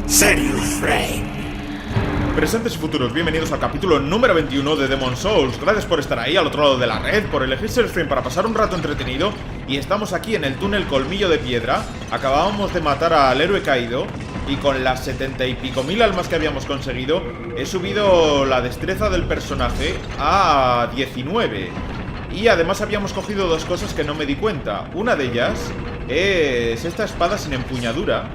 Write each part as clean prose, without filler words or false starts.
Serious Reign. Presentes y futuros, bienvenidos al capítulo número 21 de Demon's Souls. Gracias por estar ahí al otro lado de la red, por elegir Serious Reign para pasar un rato entretenido. Y estamos aquí en el túnel Colmillo de Piedra. Acabábamos de matar al héroe caído y con las 70 y pico mil almas que habíamos conseguido he subido la destreza del personaje a 19. Y además habíamos cogido dos cosas que no me di cuenta. Una de ellas es esta espada sin empuñadura,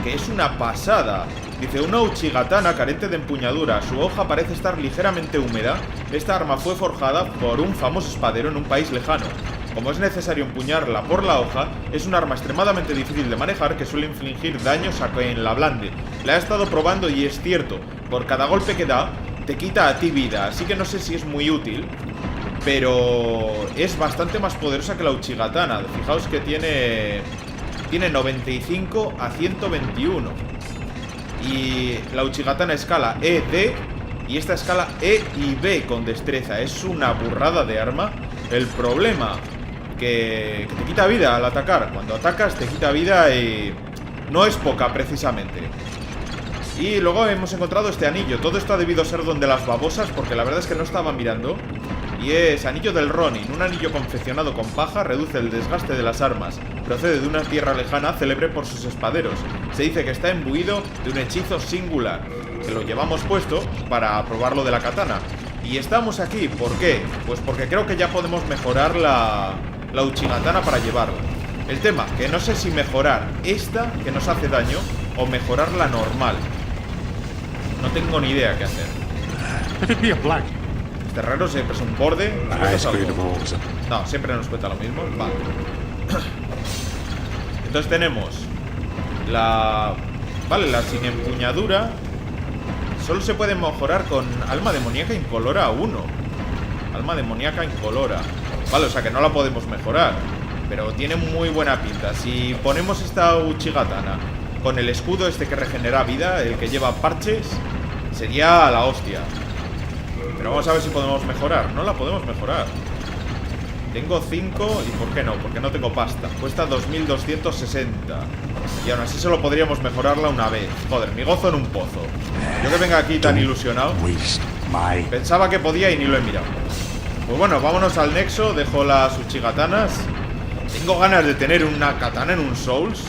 que es una pasada. Dice, una Uchigatana carente de empuñadura. Su hoja parece estar ligeramente húmeda. Esta arma fue forjada por un famoso espadero en un país lejano. Como es necesario empuñarla por la hoja, es un arma extremadamente difícil de manejar que suele infligir daños a quien la blande. La he estado probando y es cierto, por cada golpe que da, te quita a ti vida. Así que no sé si es muy útil, pero es bastante más poderosa que la Uchigatana. Fijaos que tiene 95 a 121. Y la Uchigatana escala E, D, y esta escala E y B con destreza. Es una burrada de arma. El problema que te quita vida al atacar. Cuando atacas te quita vida y no es poca precisamente. Y luego hemos encontrado este anillo. Todo esto ha debido ser donde las babosas, porque la verdad es que no estaba mirando. Y es anillo del Ronin, un anillo confeccionado con paja, reduce el desgaste de las armas. Procede de una tierra lejana, célebre por sus espaderos. Se dice que está imbuido de un hechizo singular, que lo llevamos puesto para probarlo de la katana. Y estamos aquí, ¿por qué? Pues porque creo que ya podemos mejorar la Uchigatana para llevarla. El tema, que no sé si mejorar esta, que nos hace daño, o mejorar la normal. No tengo ni idea qué hacer. Este raro siempre es un borde. No, siempre nos cuenta lo mismo. Vale. Entonces tenemos la... Vale, la sin empuñadura. Solo se puede mejorar con alma demoníaca incolora 1. Alma demoníaca incolora. Vale, o sea que no la podemos mejorar, pero tiene muy buena pinta. Si ponemos esta Uchigatana con el escudo este que regenera vida, el que lleva parches, sería la hostia. Pero vamos a ver si podemos mejorar. No la podemos mejorar. Tengo 5 y ¿por qué no? Porque no tengo pasta. Cuesta 2260. Y aún así solo podríamos mejorarla una vez. Joder, mi gozo en un pozo. Yo que venga aquí tan ilusionado. Pensaba que podía y ni lo he mirado. Pues bueno, vámonos al nexo. Dejo las Uchigatanas. Tengo ganas de tener una katana en un Souls.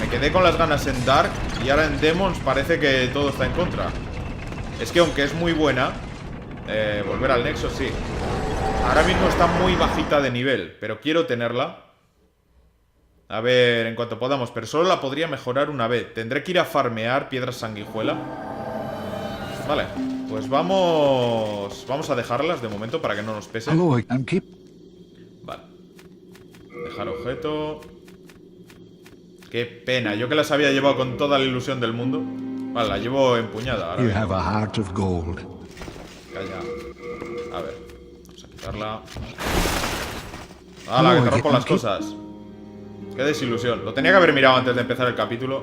Me quedé con las ganas en Dark y ahora en Demons parece que todo está en contra. Es que aunque es muy buena, volver al nexo, sí. Ahora mismo está muy bajita de nivel, pero quiero tenerla. A ver, en cuanto podamos. Pero solo la podría mejorar una vez. Tendré que ir a farmear piedras sanguijuela. Vale, pues vamos a dejarlas de momento para que no nos pesen. Vale. Dejar objeto. Qué pena, yo que las había llevado con toda la ilusión del mundo. Vale, la llevo empuñada ahora. Calla. A ver, vamos a quitarla. ¡Hala, que te rompo las cosas! Qué desilusión. Lo tenía que haber mirado antes de empezar el capítulo,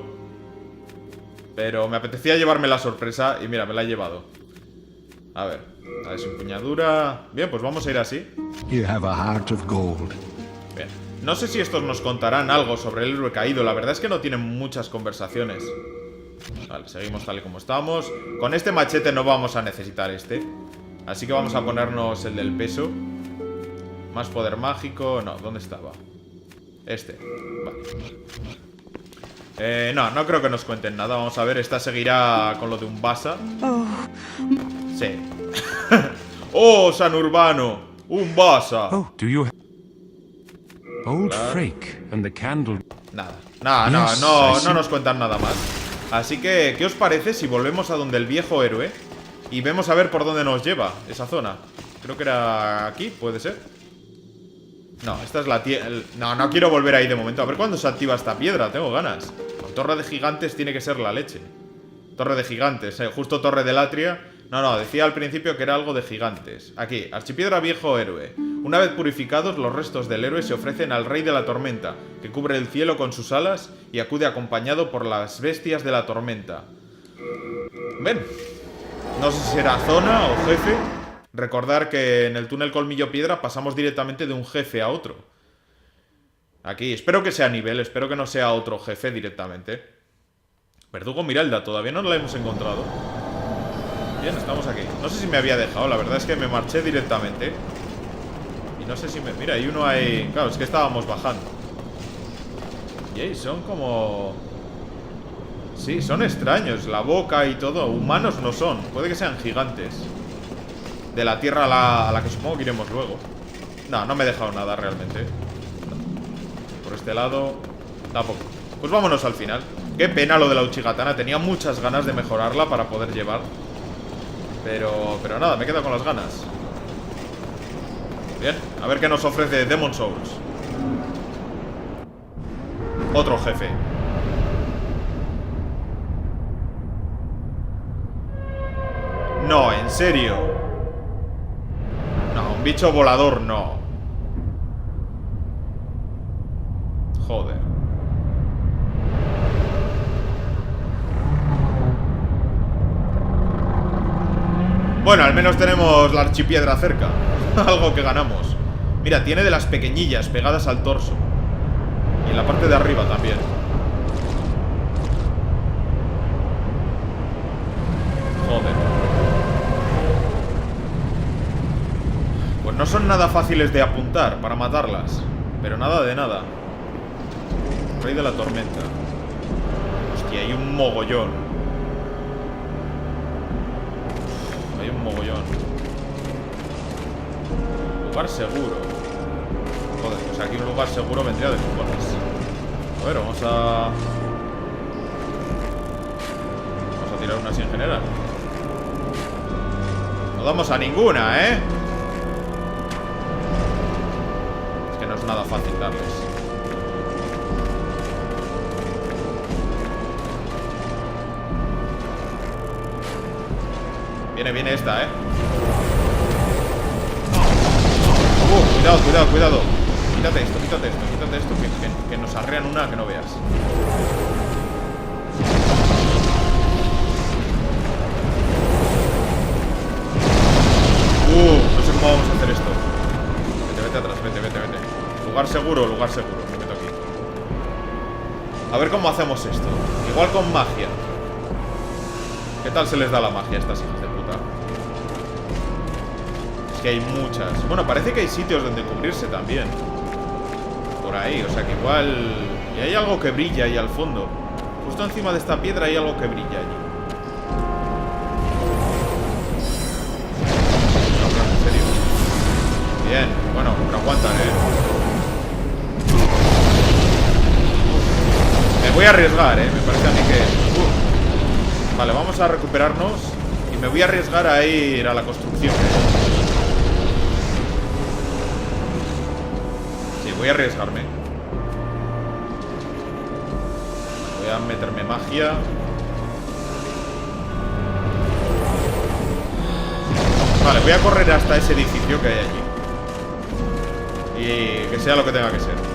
pero me apetecía llevarme la sorpresa y mira, me la he llevado. A ver, la desempuñadura. Bien, pues vamos a ir así. Bien, no sé si estos nos contarán algo sobre el héroe caído. La verdad es que no tienen muchas conversaciones. Vale, seguimos tal y como estamos. Con este machete no vamos a necesitar este, así que vamos a ponernos el del peso. Más poder mágico. No, ¿dónde estaba? Este, vale. No creo que nos cuenten nada. Vamos a ver, esta seguirá con lo de un Basa. Sí. ¡Oh, San Urbano! ¡Un Basa! Nada. No nos cuentan nada más. Así que, ¿qué os parece si volvemos a donde el viejo héroe y vemos a ver por dónde nos lleva esa zona? Creo que era aquí, puede ser. No, esta es la tierra. No quiero volver ahí de momento. A ver cuándo se activa esta piedra, tengo ganas. Con torre de gigantes tiene que ser la leche. Torre de gigantes, justo torre del Atria. No, decía al principio que era algo de gigantes. Aquí, archipiedra viejo héroe. Una vez purificados, los restos del héroe se ofrecen al rey de la tormenta, que cubre el cielo con sus alas y acude acompañado por las bestias de la tormenta. Ven. No sé si será zona o jefe. Recordar que en el túnel Colmillo Piedra pasamos directamente de un jefe a otro. Aquí, espero que sea nivel, espero que no sea otro jefe directamente. Verdugo Miralda, todavía no la hemos encontrado. Bien, estamos aquí. No sé si me había dejado, la verdad es que me marché directamente. Y no sé si me... Mira, hay uno ahí... Claro, es que estábamos bajando. Y ahí son como... Sí, son extraños, la boca y todo. Humanos no son, puede que sean gigantes. De la tierra a la que supongo que iremos luego. No, no me he dejado nada realmente. Por este lado tampoco. Pues vámonos al final. Qué pena lo de la Uchigatana. Tenía muchas ganas de mejorarla para poder llevar. Pero nada, me quedo con las ganas. Bien, a ver qué nos ofrece Demon Souls. Otro jefe. No, en serio. No, un bicho volador no. Joder. Bueno, al menos tenemos la archipiedra cerca. Algo que ganamos. Mira, tiene de las pequeñillas pegadas al torso. Y en la parte de arriba también. Joder. Pues no son nada fáciles de apuntar para matarlas. Pero nada de nada. Rey de la tormenta. Hostia, hay un mogollón. Hay un mogollón. Lugar seguro. Joder, pues aquí un lugar seguro vendría de cojones. A ver, vamos a tirar una así en general. No damos a ninguna, ¿eh? Es que no es nada fácil darles. Viene esta, ¿eh? Cuidado, cuidado, cuidado. Quítate esto, que nos arrean una que no veas. No sé cómo vamos a hacer esto. Vete atrás, vete. Lugar seguro, me meto aquí. A ver cómo hacemos esto. Igual con magia. ¿Qué tal se les da la magia a estas hijas de puta? Es que hay muchas. Bueno, parece que hay sitios donde cubrirse también. Por ahí, o sea que igual... Y hay algo que brilla ahí al fondo. Justo encima de esta piedra hay algo que brilla allí. No, pero en serio. Bien, bueno, pero aguantan, Me voy a arriesgar, me parece a mí que... Vale, vamos a recuperarnos. Y me voy a arriesgar a ir a la construcción. Sí, voy a arriesgarme. Voy a meterme magia. Vale, voy a correr hasta ese edificio que hay allí. Y que sea lo que tenga que ser.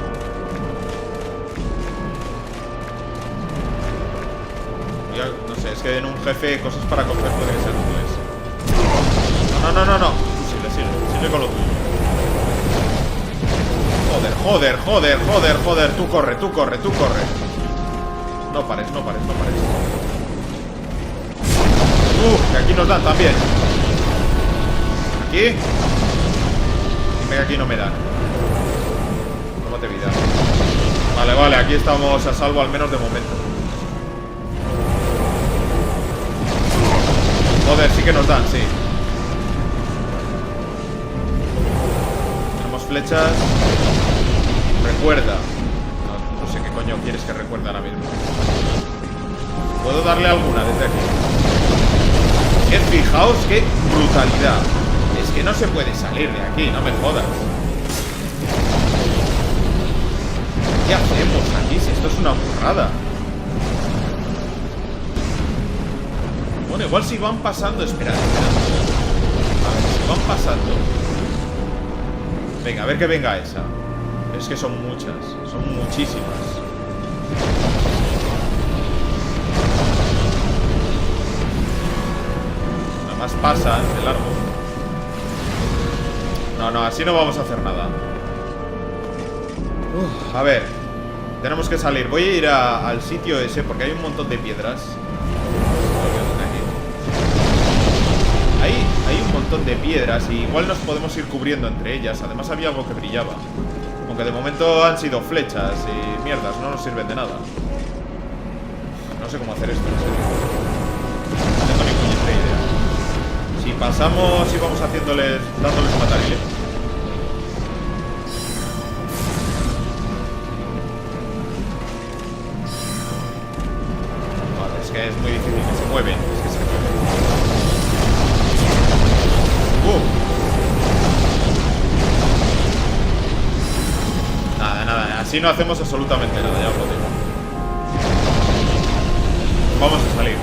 No sé, es que en un jefe cosas para coger pueden ser útiles. No. Sigue con lo tuyo. Joder. Tú corre. No pares. Que aquí nos dan también. Aquí. Dime que aquí no me dan. Tómate vida. Vale, aquí estamos a salvo al menos de momento. Joder, sí que nos dan, sí. Tenemos flechas. Recuerda. No sé qué coño quieres que recuerde ahora mismo. ¿Puedo darle alguna desde aquí? Fijaos qué brutalidad. Es que no se puede salir de aquí, no me jodas. ¿Qué hacemos aquí si esto es una burrada? Bueno, igual si van pasando... Espera. A ver, si van pasando... Venga, a ver que venga esa. Es que son muchas. Son muchísimas. Nada más pasan de largo. No, así no vamos a hacer nada. A ver. Tenemos que salir. Voy a ir al sitio ese porque hay un montón de piedras. Hay un montón de piedras y igual nos podemos ir cubriendo entre ellas. Además había algo que brillaba. Aunque de momento han sido flechas y mierdas, no nos sirven de nada. No sé cómo hacer esto, en serio. No tengo ni puñetera idea. Si pasamos y vamos haciéndoles, dándoles matarile. Vale, es que es muy difícil que se mueven. Es que se mueven. Nada, así no hacemos absolutamente nada, ya os lo digo. Vamos a salir.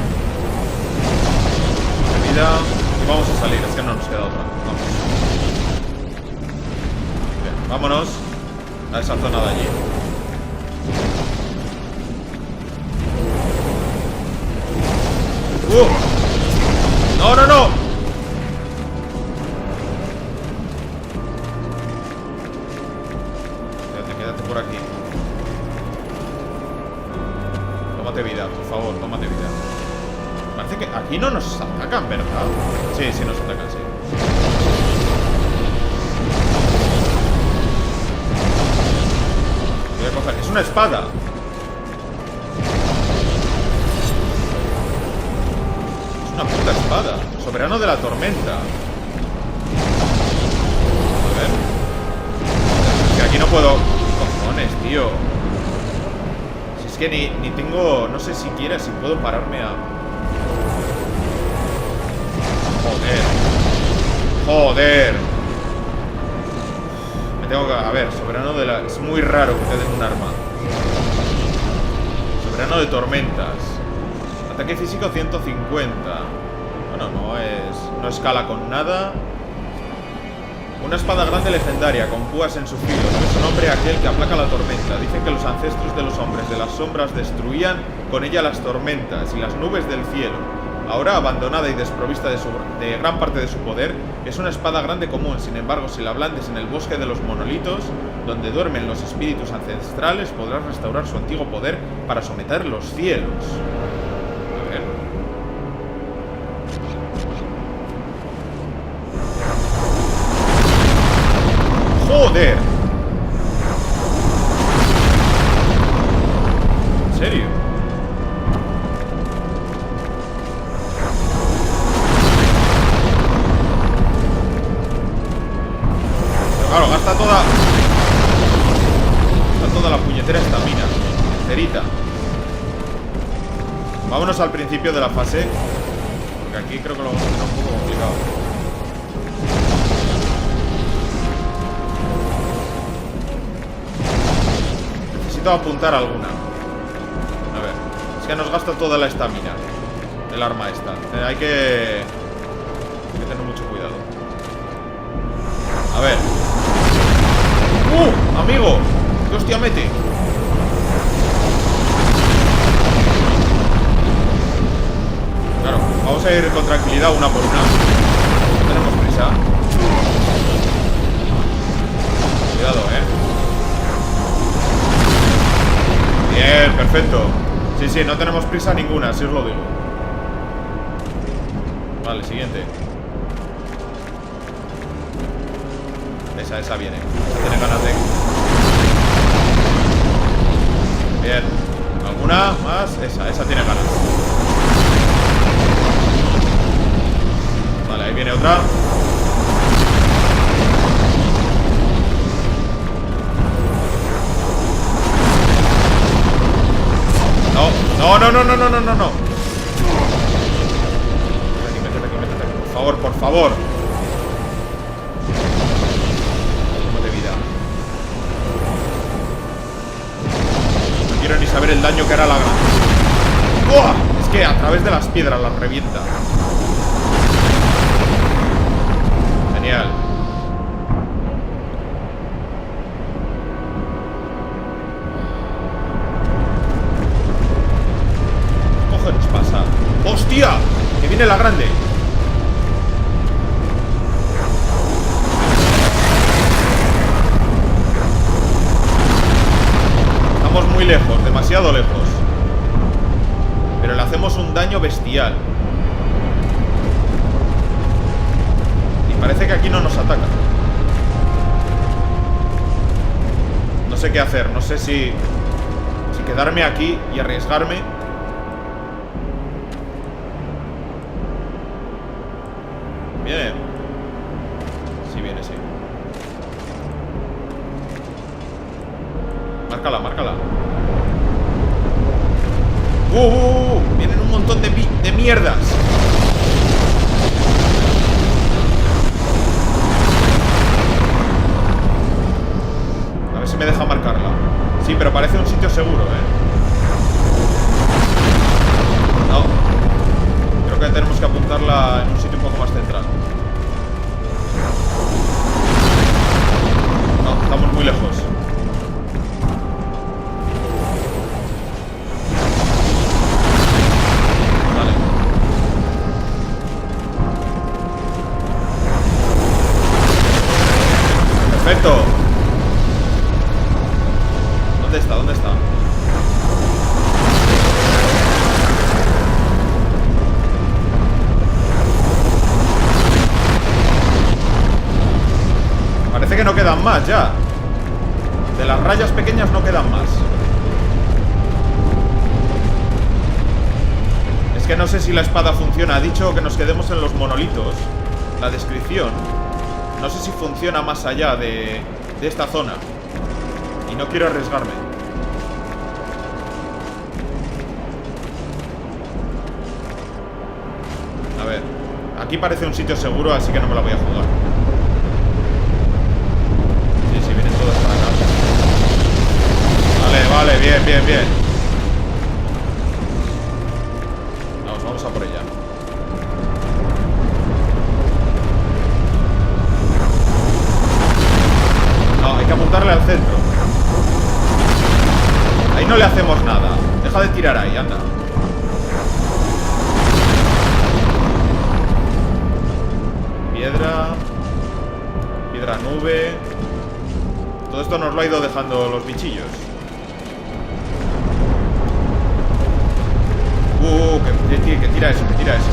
Vida y vamos a salir, es que no nos queda otra. Vamos. Bien, vámonos a esa zona de allí. ¡No, no, no! Quédate por aquí. Tómate vida, por favor, tómate vida. Parece que aquí no nos atacan, ¿verdad? Sí, sí nos atacan, sí. Voy a coger... ¡Es una espada! Es una puta espada. Soberano de la tormenta. A ver. Es que aquí no puedo... Cojones, tío. Si es que ni tengo... No sé siquiera si puedo pararme a... Joder. Me tengo que... A ver, soberano de la... Es muy raro que te den un arma. Soberano de tormentas. Ataque físico 150. Bueno, no escala con nada. Una espada grande legendaria con púas en su filo. Es su nombre aquel que aplaca la tormenta. Dicen que los ancestros de los hombres de las sombras destruían con ella las tormentas y las nubes del cielo. Ahora abandonada y desprovista de gran parte de su poder, es una espada grande común. Sin embargo, si la blandes en el bosque de los monolitos, donde duermen los espíritus ancestrales, podrás restaurar su antiguo poder para someter los cielos. A ver. ¡Joder! ¿En serio? Claro, gasta toda la puñetera estamina. Enterita. Vámonos al principio de la fase, porque aquí creo que lo vamos a tener un poco complicado. Necesito apuntar alguna. A ver. Es que nos gasta toda la estamina el arma esta. Hay que tener mucho cuidado. A ver. Amigo. ¿Qué hostia mete? Claro, vamos a ir con tranquilidad una por una. No tenemos prisa. Cuidado, Bien, perfecto. Sí, no tenemos prisa ninguna, si os lo digo. Vale, siguiente. Esa viene. Tiene ganas de... Bien. ¿Alguna más? Esa tiene ganas. Vale, ahí viene otra. No. Métete aquí. Por favor. No quiero ni saber el daño que hará la gran... ¡Uah! Es que a través de las piedras las revienta. Genial. ¿Qué cojones pasa? ¡Hostia! Que viene la grande. Estamos muy muy lejos, demasiado lejos. Pero le hacemos un daño bestial. Y parece que aquí no nos ataca. No sé qué hacer, no sé si quedarme aquí y arriesgarme. Viene. Sí, viene, sí. Márcala, márcala. Vienen un montón de mierdas. A ver si me deja marcarla. Sí, pero parece un sitio seguro, No. Creo que tenemos que apuntarla en un sitio un poco más central. No, estamos muy lejos. Vale. Perfecto. ¿Dónde está? ¿Dónde está? Parece que no quedan más ya. De las rayas pequeñas no quedan más. Es que no sé si la espada funciona. Ha dicho que nos quedemos en los monolitos. La descripción. No sé si funciona más allá de esta zona. Y no quiero arriesgarme. A ver. Aquí parece un sitio seguro, así que no me la voy a jugar. Vale, bien, bien, bien. Vamos a por ella. No, hay que apuntarle al centro. Ahí no le hacemos nada. Deja de tirar ahí, anda. Piedra. Piedra nube. Todo esto nos lo ha ido dejando los bichillos. Que tira eso, que tira eso.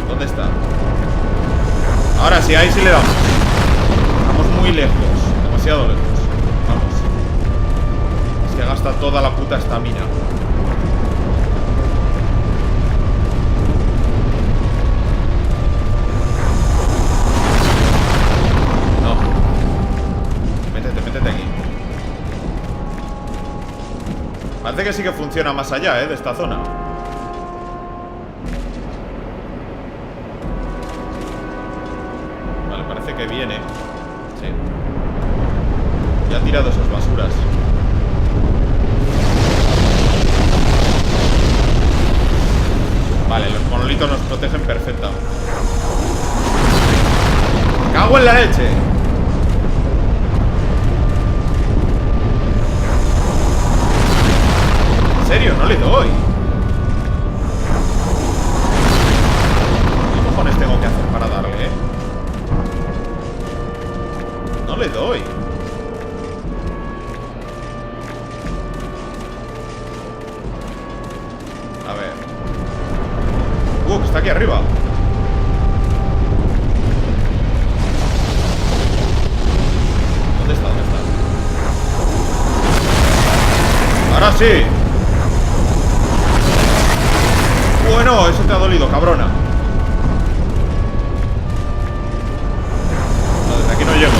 ¿Dónde está? Ahora sí, ahí sí le damos. Estamos muy lejos, demasiado lejos. Vamos. Es que gasta toda la puta estamina. No. Métete aquí. Parece que sí que funciona más allá, de esta zona. Vale, parece que viene. Sí. Ya ha tirado esas basuras. Vale, los monolitos nos protegen perfectamente. ¡Me cago en la leche! ¿En serio? No le doy. ¿Qué cojones tengo que hacer para darle, No le doy. A ver. Que está aquí arriba. ¿Dónde está? ¿Dónde está? Ahora sí. Bueno, eso te ha dolido, cabrona. No, desde aquí no llego.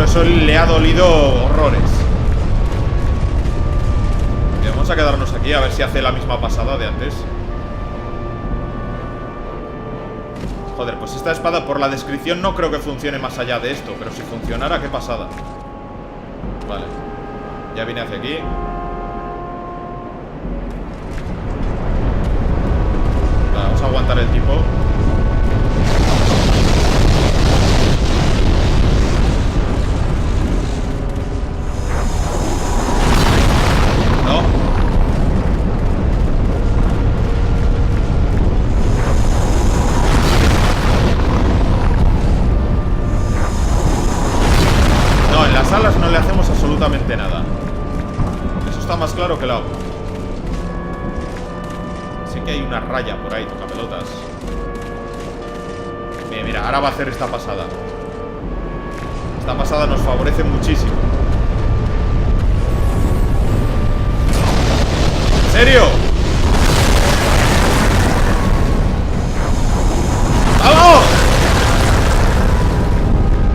Eso le ha dolido horrores. Bien, vamos a quedarnos aquí a ver si hace la misma pasada de antes. Joder, pues esta espada por la descripción no creo que funcione más allá de esto. Pero si funcionara, qué pasada. Vale. Ya viene hacia aquí. Vale, vamos a aguantar el tipo. No. está más claro que el agua. Sé que hay una raya por ahí, toca pelotas. Mira, mira, ahora va a hacer esta pasada. Esta pasada nos favorece muchísimo. ¿En serio? ¡Vamos!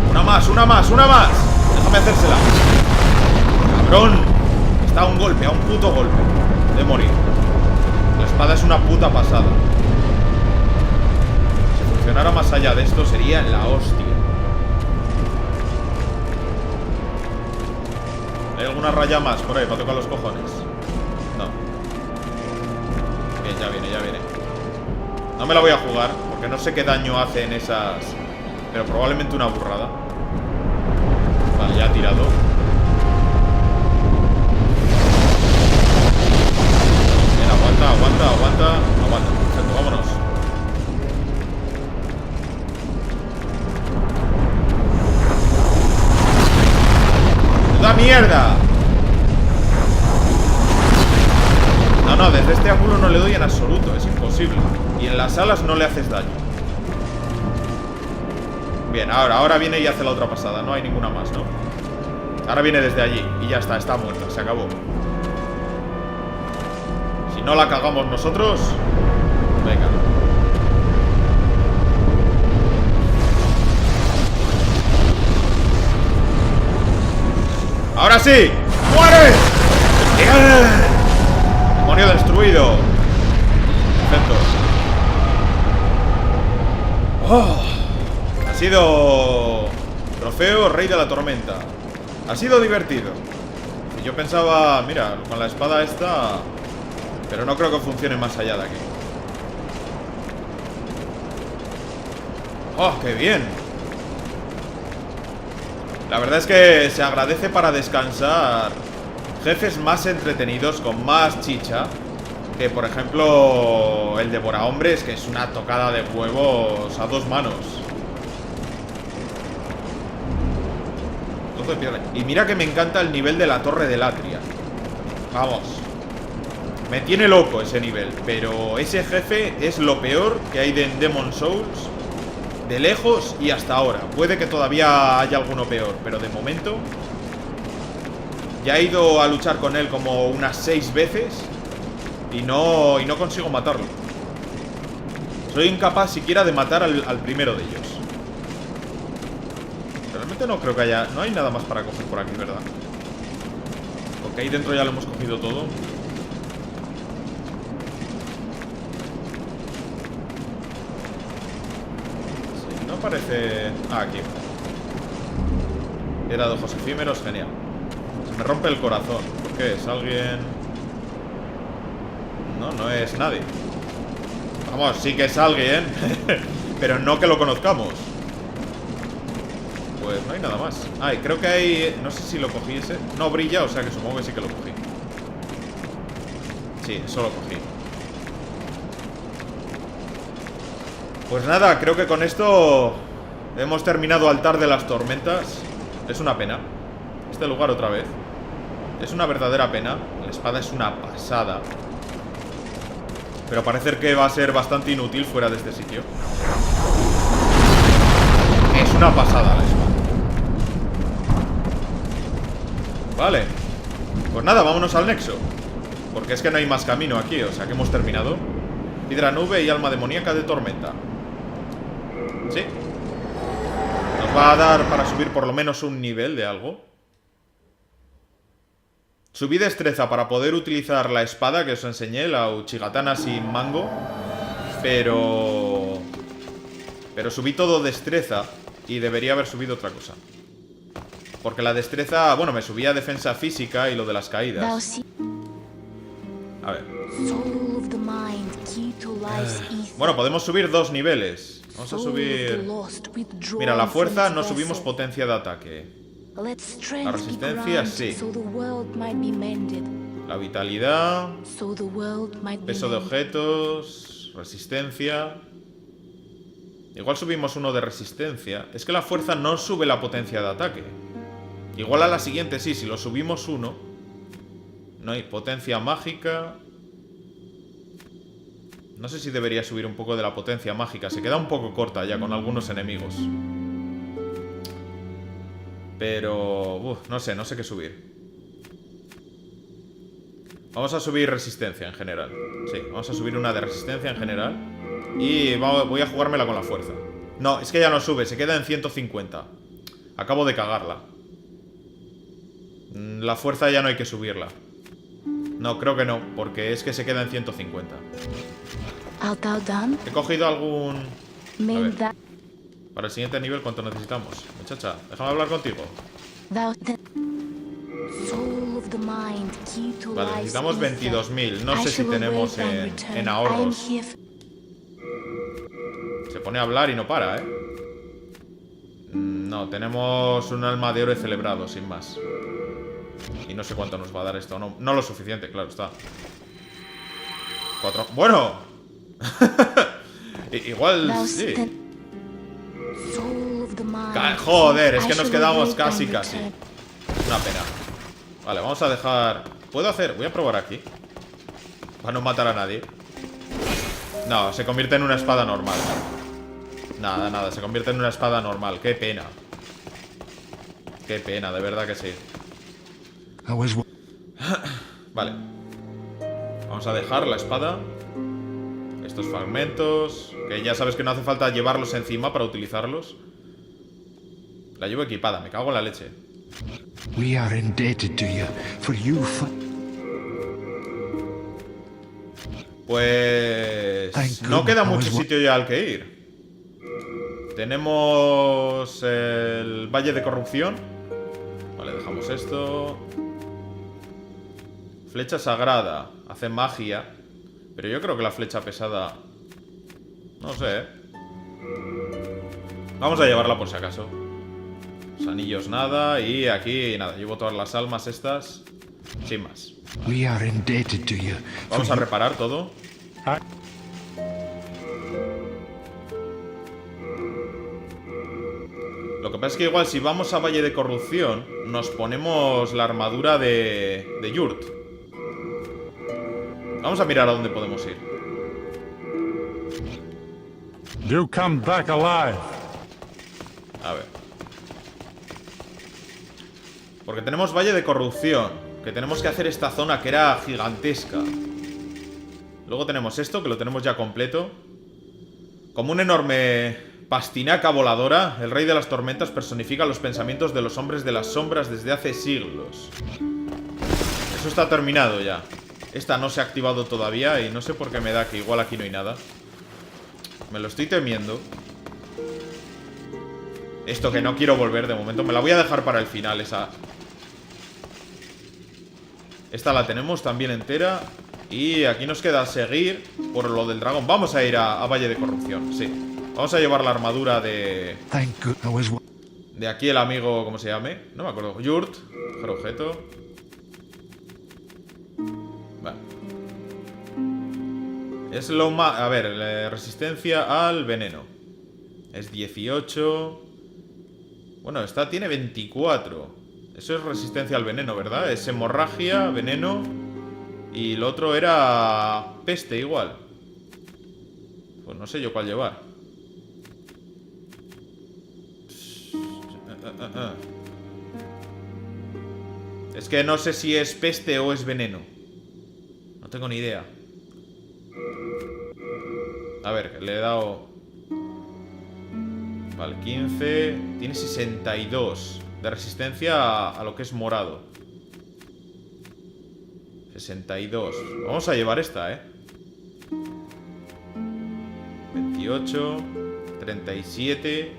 Una más, una más, una más. Déjame hacérsela. Cabrón. Está a un golpe, a un puto golpe de morir. La espada es una puta pasada. Si funcionara más allá de esto sería la hostia. ¿Hay alguna raya más por ahí para tocar los cojones? No. Bien, ya viene, ya viene. No me la voy a jugar, porque no sé qué daño hace en esas... Pero probablemente una burrada. Vale, ya ha tirado. Bien, aguanta, aguanta, aguanta. Aguanta, perfecto, vámonos. ¡La mierda! No, no, desde este ángulo no le doy en absoluto. Es imposible. Y en las alas no le haces daño. Bien, ahora viene y hace la otra pasada. No hay ninguna más, ¿no? Ahora viene desde allí y ya está muerta, se acabó. Si no la cagamos nosotros... Venga. ¡Ahora sí! ¡Muere! ¡Bien! Demonio destruido. Perfecto. Oh, ha sido... Trofeo Rey de la Tormenta. Ha sido divertido. Yo pensaba, mira, con la espada esta... Pero no creo que funcione más allá de aquí. ¡Oh, qué bien! La verdad es que se agradece para descansar jefes más entretenidos, con más chicha, que por ejemplo el Devorahombres, que es una tocada de huevos a dos manos. Y mira que me encanta el nivel de la Torre del Atria. Vamos. Me tiene loco ese nivel. Pero ese jefe es lo peor que hay en Demon's Souls. De lejos y hasta ahora. Puede que todavía haya alguno peor, pero de momento ya he ido a luchar con él como unas 6 veces y no consigo matarlo. Soy incapaz siquiera de matar al primero de ellos. Realmente no creo que haya... No hay nada más para coger por aquí, ¿verdad? Porque ahí dentro ya lo hemos cogido todo. Parece... Ah, aquí. Era de ojos efímeros, genial. Se me rompe el corazón. ¿Por qué? ¿Es alguien...? No, no es nadie. Vamos, sí que es alguien. Pero no que lo conozcamos. Pues no hay nada más. Ah, y creo que hay... No sé si lo cogí ese. No brilla, o sea que supongo que sí que lo cogí. Sí, eso lo cogí. Pues nada, creo que con esto hemos terminado Altar de las Tormentas. Es una pena. Este lugar otra vez. Es una verdadera pena. La espada es una pasada. Pero parece que va a ser bastante inútil fuera de este sitio. Es una pasada la espada. Vale. Pues nada, vámonos al nexo. Porque es que no hay más camino aquí, o sea que hemos terminado. Hidra nube y alma demoníaca de tormenta. Sí. Nos va a dar para subir por lo menos un nivel de algo. Subí destreza para poder utilizar la espada que os enseñé, la Uchigatana sin mango. Pero subí todo destreza y debería haber subido otra cosa. Porque la destreza, bueno, me subía defensa física y lo de las caídas. A ver. Bueno, podemos subir 2 niveles. Vamos a subir... Mira, la fuerza no subimos potencia de ataque. La resistencia sí. La vitalidad. Peso de objetos. Resistencia. Igual subimos uno de resistencia. Es que la fuerza no sube la potencia de ataque. Igual a la siguiente sí, si lo subimos uno. No hay potencia mágica. No sé si debería subir un poco de la potencia mágica. Se queda un poco corta ya con algunos enemigos. Pero... no sé qué subir. Vamos a subir resistencia en general. Sí, vamos a subir una de resistencia en general. Y voy a jugármela con la fuerza. No, es que ya no sube, se queda en 150. Acabo de cagarla. La fuerza ya no hay que subirla. No, creo que no, porque es que se queda en 150. He cogido algún... A ver. Para el siguiente nivel, ¿cuánto necesitamos? Muchacha, déjame hablar contigo. Vale, necesitamos 22.000. No sé si tenemos en ahorros. Se pone a hablar y no para, ¿eh? No, tenemos un alma de oro celebrado, sin más. Y no sé cuánto nos va a dar esto. No lo suficiente, claro está. 4. ¡Bueno! Igual sí. Joder, es que nos quedamos casi. Una pena. Vale, vamos a dejar... ¿Puedo hacer? Voy a probar aquí. Para no matar a nadie. No, se convierte en una espada normal. Nada, se convierte en una espada normal. Qué pena. Qué pena, de verdad que sí. Vale. Vamos a dejar la espada. Estos fragmentos, que ya sabes que no hace falta llevarlos encima para utilizarlos. La llevo equipada, me cago en la leche. Pues... no queda mucho sitio ya al que ir. Tenemos el Valle de Corrupción. Vale, dejamos esto. Flecha sagrada. Hace magia. Pero yo creo que la flecha pesada... no sé, ¿eh? Vamos a llevarla por si acaso. Los anillos nada. Y aquí nada, llevo todas las almas estas. Sin más. Vamos a reparar todo. Lo que pasa es que igual si vamos a Valle de Corrupción nos ponemos la armadura de Yurt. Vamos a mirar a dónde podemos ir. You come back alive. A ver. Porque tenemos Valle de Corrupción, que tenemos que hacer esta zona que era gigantesca. Luego tenemos esto, que lo tenemos ya completo. Como un enorme pastinaca voladora, el rey de las tormentas personifica los pensamientos de los hombres de las sombras desde hace siglos. Eso está terminado ya. Esta no se ha activado todavía y no sé por qué me da que igual aquí no hay nada. Me lo estoy temiendo. Esto que no quiero volver de momento. Me la voy a dejar para el final, esa. Esta la tenemos también entera. Y aquí nos queda seguir por lo del dragón. Vamos a ir a Valle de Corrupción, sí. Vamos a llevar la armadura de aquí el amigo, ¿cómo se llame? No me acuerdo. Yurt. Coger objeto. Vale. Es lo más... A ver, resistencia al veneno. Es 18. Bueno, esta tiene 24. Eso es resistencia al veneno, ¿verdad? Es hemorragia, veneno. Y lo otro era peste igual. Pues no sé yo cuál llevar. Es que no sé si es peste o es veneno. No tengo ni idea. A ver, le he dado... Vale, 15. Tiene 62 de resistencia a lo que es morado. 62. Vamos a llevar esta, 28. 37.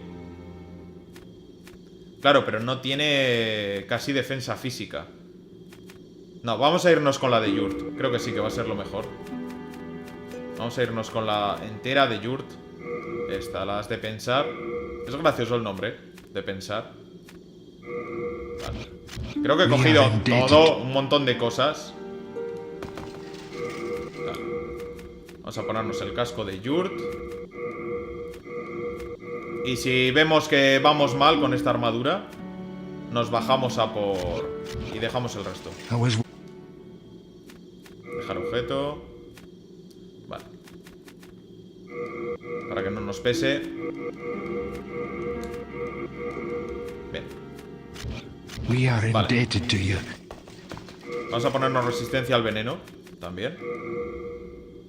Claro, pero no tiene casi defensa física. No, vamos a irnos con la de Yurt. Creo que sí que va a ser lo mejor. Vamos a irnos con la entera de Yurt. Esta, las de pensar. Es gracioso el nombre, de pensar. Vale. Creo que he cogido todo, un montón de cosas. Vale. Vamos a ponernos el casco de Yurt. Y si vemos que vamos mal con esta armadura, nos bajamos a por... y dejamos el resto. concreto. Vale. Para que no nos pese. Bien. We are Vale. indebted to you. Vamos a ponernos resistencia al veneno. También.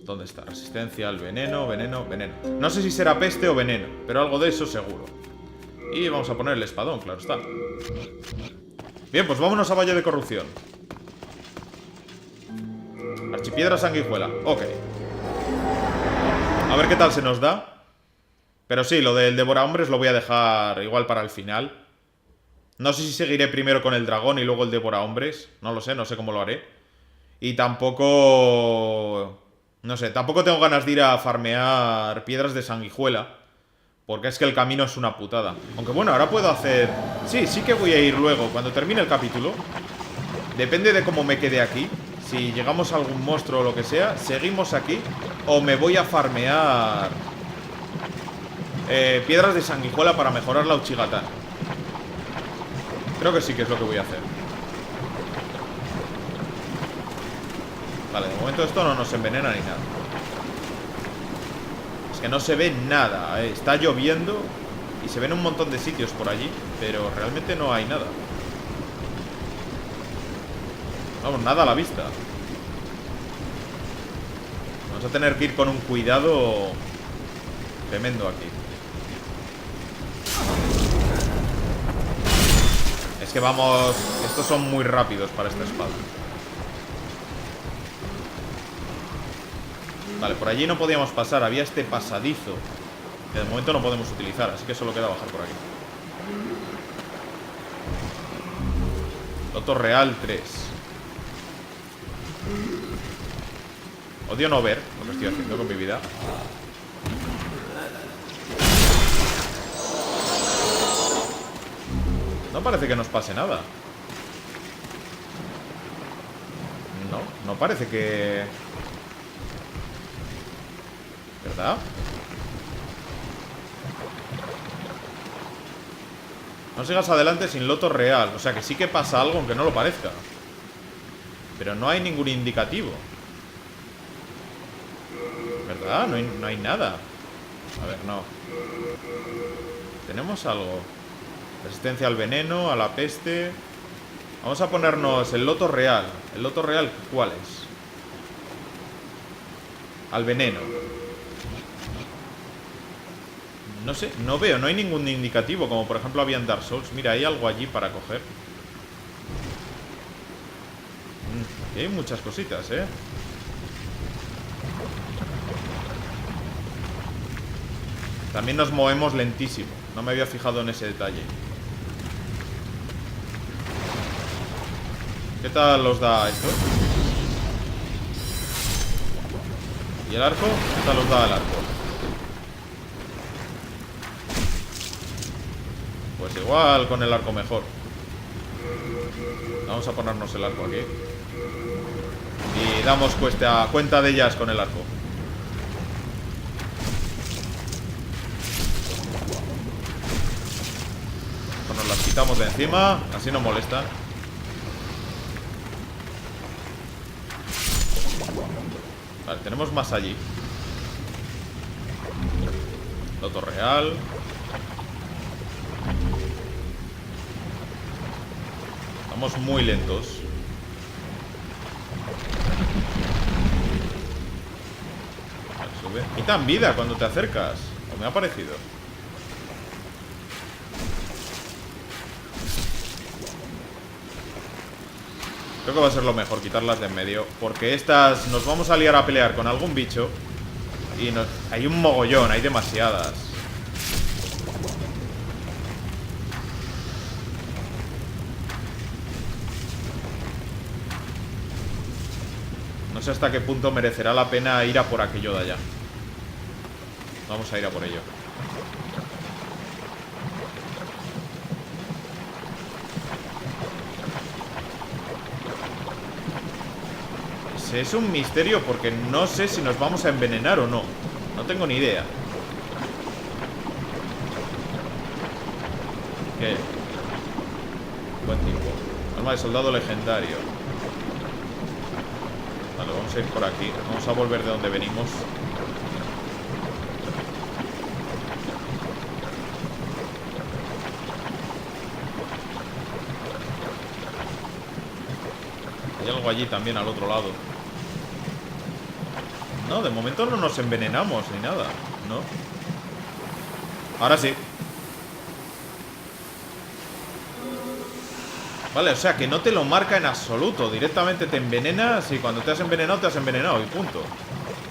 ¿Dónde está? Resistencia al veneno, veneno, veneno. No sé si será peste o veneno, pero algo de eso seguro. Y vamos a poner el espadón, claro está. Bien, pues vámonos a Valle de Corrupción. Archipiedra Sanguijuela. Ok. A ver qué tal se nos da. Pero sí, lo del devorahombres lo voy a dejar igual para el final. No sé si seguiré primero con el dragón y luego el devorahombres. No lo sé, no sé cómo lo haré. Y tampoco... No sé, tampoco tengo ganas de ir a farmear piedras de sanguijuela. Porque es que el camino es una putada. Aunque bueno, ahora puedo hacer... Sí que voy a ir luego, cuando termine el capítulo. Depende de cómo me quede aquí. Si llegamos a algún monstruo o lo que sea, seguimos aquí. O me voy a farmear piedras de sanguijuela para mejorar la Uchigatán. Creo que sí que es lo que voy a hacer. Vale, de momento esto no nos envenena ni nada. Es que no se ve nada. Está lloviendo y se ven un montón de sitios por allí, pero realmente no hay nada. Vamos, nada a la vista. Vamos a tener que ir con un cuidado tremendo aquí. Es que vamos... Estos son muy rápidos para esta espada. Vale, por allí no podíamos pasar. Había este pasadizo que de momento no podemos utilizar, así que solo queda bajar por aquí. Loto Real 3. Odio no ver lo que estoy haciendo con mi vida. No parece que nos pase nada. No parece que... ¿Verdad? No sigas adelante sin loto real. O sea que sí que pasa algo aunque no lo parezca. Pero no hay ningún indicativo. ¿Verdad? No hay nada. A ver, no. Tenemos algo. Resistencia al veneno, a la peste. Vamos a ponernos el loto real. ¿El loto real cuál es? Al veneno. No sé, no veo, no hay ningún indicativo. Como por ejemplo había en Dark Souls. Mira, hay algo allí para coger. Aquí hay muchas cositas, ¿eh? También nos movemos lentísimo. No me había fijado en ese detalle. ¿Qué tal os da esto? ¿Y el arco? ¿Qué tal os da el arco? Pues igual con el arco mejor. Vamos a ponernos el arco aquí. Y damos cuenta de ellas con el arco. Pues nos las quitamos de encima. Así no molesta. Vale, tenemos más allí. Loto real. Estamos muy lentos. Vale, sube. Quitan vida cuando te acercas. O me ha parecido. Creo que va a ser lo mejor quitarlas de en medio. Porque estas nos vamos a liar a pelear con algún bicho. Y hay un mogollón, hay demasiadas. No sé hasta qué punto merecerá la pena ir a por aquello de allá. Vamos a ir a por ello. Es un misterio porque no sé si nos vamos a envenenar o no. No tengo ni idea. ¿Qué? Buen tiempo. Arma de soldado legendario. Vale, Vale, vamos a ir por aquí. Vamos a volver de donde venimos. Hay algo allí también al otro lado. No, de momento no nos envenenamos ni nada, ¿no? Ahora sí. Vale, o sea que no te lo marca en absoluto. Directamente te envenenas y cuando te has envenenado y punto.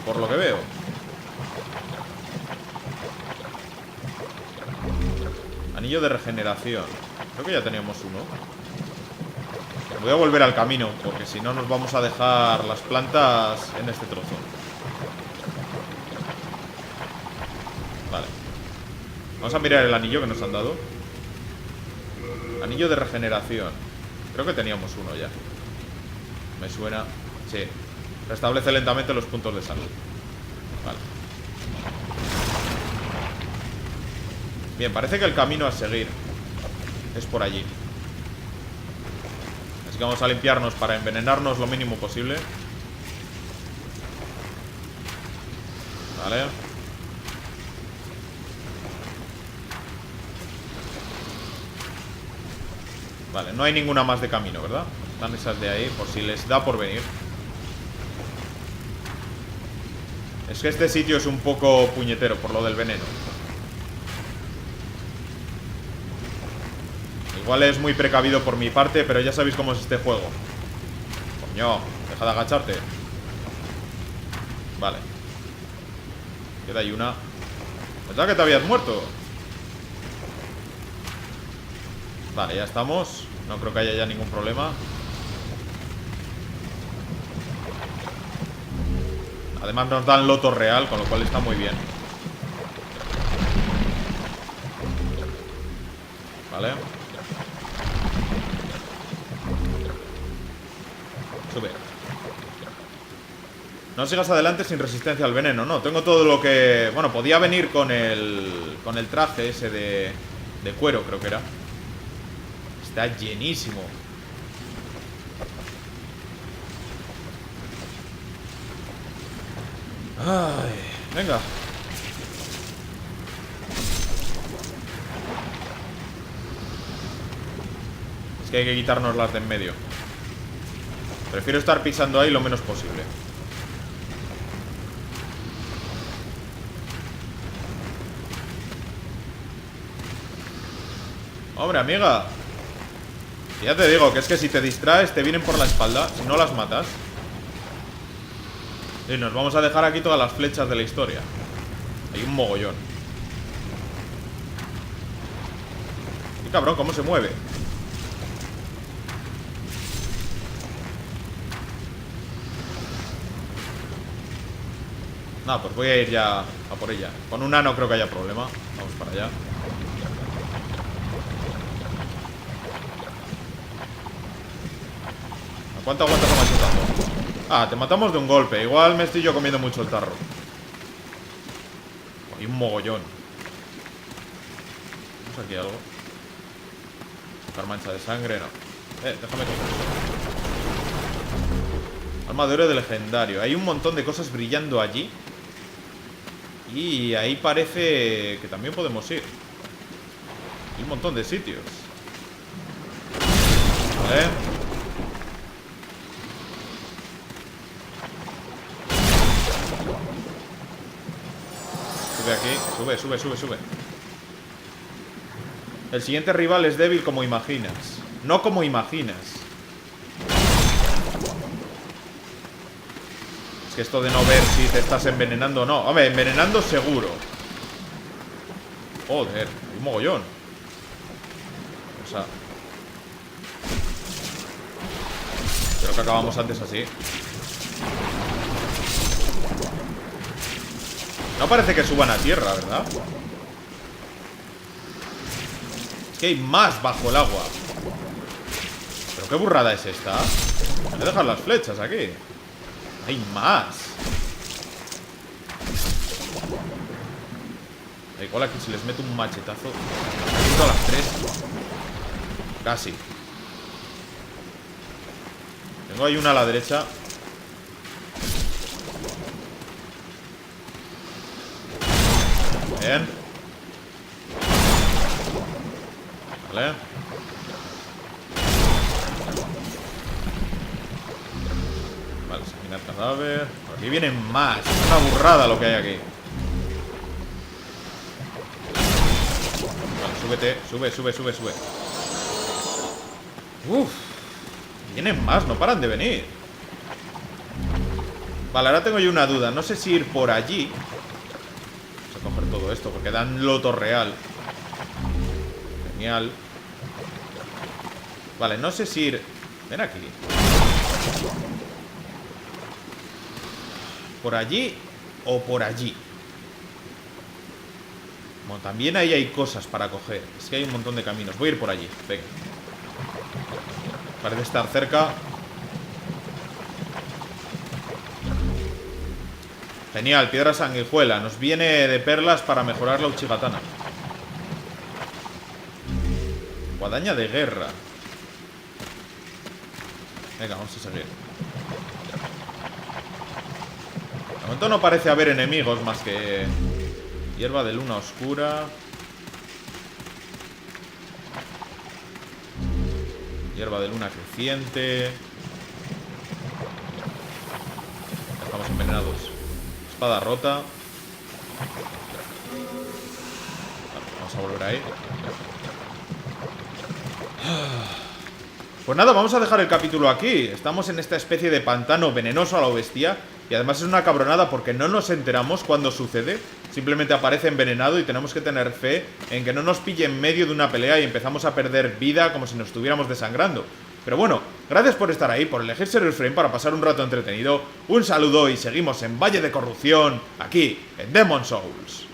Por lo que veo. Anillo de regeneración. Creo que ya teníamos uno. Voy a volver al camino, porque si no nos vamos a dejar las plantas en este trozo. Vale. Vamos a mirar el anillo que nos han dado. Anillo de regeneración. Creo que teníamos uno ya. Me suena. Sí. Restablece lentamente los puntos de salud. Vale. Bien, parece que el camino a seguir es por allí. Así que vamos a limpiarnos para envenenarnos lo mínimo posible. Vale. Vale, no hay ninguna más de camino, ¿verdad? Están esas de ahí, por si les da por venir. Es que este sitio es un poco puñetero por lo del veneno. Igual es muy precavido por mi parte, pero ya sabéis cómo es este juego. Coño, deja de agacharte. Vale. Queda ahí una. Pensaba que te habías muerto. Vale, ya estamos. No creo que haya ya ningún problema. Además nos dan loto real, con lo cual está muy bien. Vale. Sube. No sigas adelante sin resistencia al veneno. No, tengo todo lo que... Bueno, podía venir con el traje ese de cuero, creo que era. Está llenísimo. Ay, venga. Es que hay que quitarnos las de en medio. Prefiero estar pisando ahí lo menos posible. Hombre, amiga. Ya te digo que es que si te distraes te vienen por la espalda. Si no las matas. Y nos vamos a dejar aquí todas las flechas de la historia. Hay un mogollón. Y cabrón, ¿cómo se mueve? Nada, pues voy a ir ya a por ella. Con una no creo que haya problema. Vamos para allá. ¿A cuánto aguantas a machetazo? Ah, te matamos de un golpe. Igual me estoy yo comiendo mucho el tarro. Hay un mogollón. ¿Tenemos aquí algo? Sacar mancha de sangre, no. Déjame coger eso. Arma de oro de legendario. Hay un montón de cosas brillando allí. Y ahí parece que también podemos ir. Hay un montón de sitios. Vale. Sube aquí. Sube. El siguiente rival es débil como imaginas. No como imaginas. Es que esto de no ver si te estás envenenando o no. Hombre, envenenando seguro. Joder, hay un mogollón. O sea, creo que acabamos antes así. No parece que suban a tierra, ¿verdad? Es que hay más bajo el agua. ¿Pero qué burrada es esta? Voy a dejar las flechas aquí. Hay más. Igual aquí si les meto un machetazo. A las 3. Casi. Tengo ahí una a la derecha. Bien. Vale. Vale, examinar cadáver. Por aquí vienen más. Es una burrada lo que hay aquí. Vale, súbete. Sube. Uf. Vienen más, no paran de venir. Vale, ahora tengo yo una duda. No sé si ir por allí. Vamos a coger todo esto porque dan loto real. Genial. Vale, no sé si ir... Ven aquí. ¿Por allí o por allí? Bueno, también ahí hay cosas para coger. Es que hay un montón de caminos. Voy a ir por allí, venga. Parece estar cerca. Genial, piedra sanguijuela. Nos viene de perlas para mejorar la Uchigatana. Guadaña de guerra. Venga, vamos a seguir. De momento no parece haber enemigos más que hierba de luna oscura. Hierba de luna creciente. Estamos envenenados. Espada rota. Vale, vamos a volver ahí. Pues nada, vamos a dejar el capítulo aquí. Estamos en esta especie de pantano venenoso a lo bestia. Y además es una cabronada porque no nos enteramos cuando sucede. Simplemente aparece envenenado y tenemos que tener fe en que no nos pille en medio de una pelea y empezamos a perder vida como si nos estuviéramos desangrando. Pero bueno, gracias por estar ahí, por elegir Serious Frame para pasar un rato entretenido. Un saludo y seguimos en Valle de Corrupción, aquí en Demon's Souls.